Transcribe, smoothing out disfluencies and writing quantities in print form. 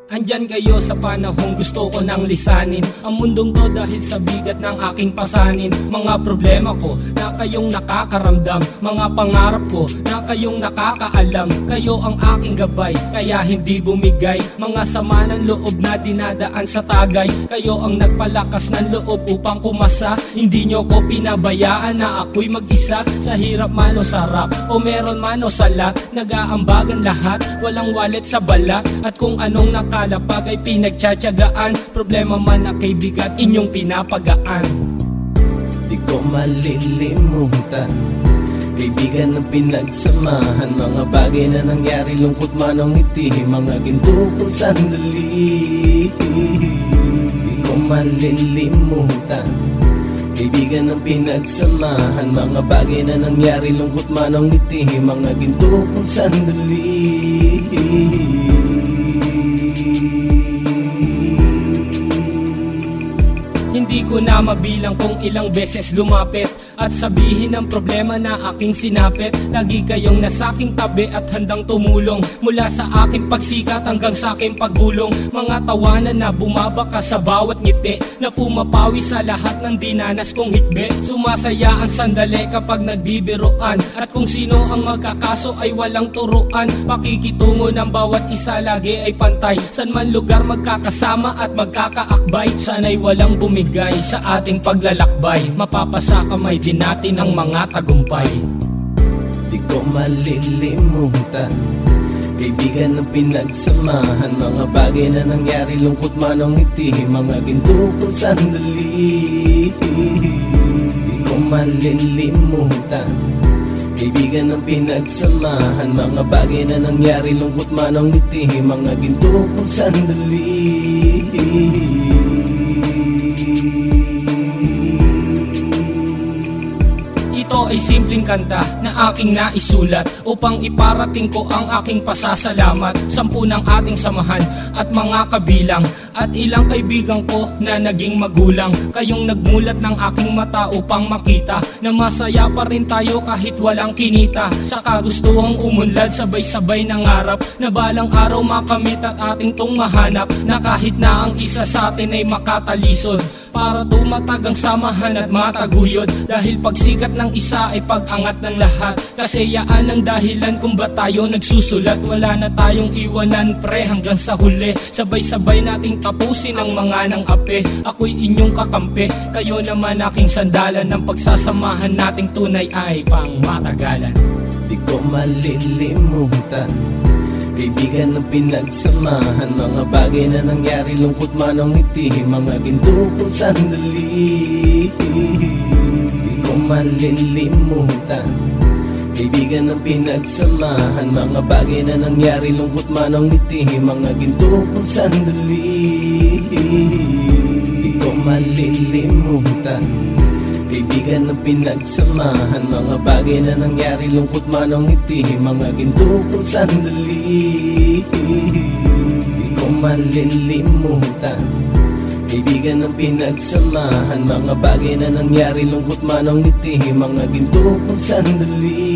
Andyan kayo sa panahong gusto ko nang lisanin ang mundong to dahil sa bigat ng aking pasanin. Mga problema ko na kayong nakakaramdam, mga pangarap ko na kayong nakakaalam. Kayo ang aking gabay, kaya hindi bumigay. Mga sama ng loob na dinadaan sa tagay. Kayo ang nagpalakas ng loob upang kumasa. Hindi nyo ko pinabayaan na ako'y mag-isa. Sa hirap man o sarap, o meron man o salat, nag-aambagan lahat, walang walet sa balat. At kung anong nakalapag ay pinagtsatsagaan, problema man na kay bigat, inyong pinapagaan. Di ko malilimutan, kaibigan ng pinagsamahan, mga bagay na nangyari, lungkot man o ngiti, mga ginto kong sandali. Di ko malilimutan, kaibigan ng pinagsamahan, mga bagay na nangyari, lungkot man o ngiti, mga ginto kong sandali. Hindi ko na mabilang kung ilang beses lumapit at sabihin ang problema na aking sinapit. Lagi kayong nasa aking tabi at handang tumulong, mula sa aking pagsikat hanggang sa aking paggulong. Mga tawanan na bumabaka sa bawat ngiti, na pumapawi sa lahat ng dinanas kong hitbe. Sumasaya ang sandali kapag nagbibiroan, at kung sino ang magkakaso ay walang turuan. Pakikitungo ng bawat isa lagi ay pantay, san man lugar magkakasama at magkakaakbay. Sana'y walang bumigay sa ating paglalakbay, mapapasa kamay din natin ang mga tagumpay. Di ko malilimutan, kaibigan ng pinagsamahan, mga bagay na nangyari, lungkot man o ngiti, mga ginto kong sandali. Di ko malilimutan, kaibigan ng pinagsamahan, mga bagay na nangyari, lungkot man o ngiti, mga ginto kong sandali. Ito ay simpleng kanta na aking naisulat upang iparating ko ang aking pasasalamat. 10 ng ating samahan at mga kabilang, at ilang kaibigan ko na naging magulang. Kayong nagmulat ng aking mata upang makita na masaya pa rin tayo kahit walang kinita. Sa kagustuhang umunlad, sabay-sabay nangarap na balang araw makamit at ating tong mahanap, na kahit na ang isa sa atin ay makatalisod, para tumatag ang samahan at mataguyod. Dahil pagsikat ng isa ay pag-angat ng lahat, kasi yaan ang dahilan kung ba tayo nagsusulat. Wala na tayong iwanan pre hanggang sa huli, sabay-sabay nating tapusin ang mga nang ape. Ako'y inyong kakampi, kayo naman aking sandalan, ng pagsasamahan nating tunay ay pang matagalan. Di ko malilimutan, kaibigan ng pinagsamahan, mga bagay na nangyari, lungkot man o ngiti, mga ginto kong sandali. Di ko malilimutan, kaibigan ng pinagsamahan, mga bagay na nangyari, lungkot man o ngiti, mga ginto kong sandali. Di ko malilimutan, kaibigan ng pinagsamahan, mga bagay na nangyari, lungkot man o ngiti, mga ginto kong sandali. Di ko malilimutan, kaibigan ng pinagsamahan, mga bagay na nangyari, lungkot man o ngiti, mga ginto kong sandali.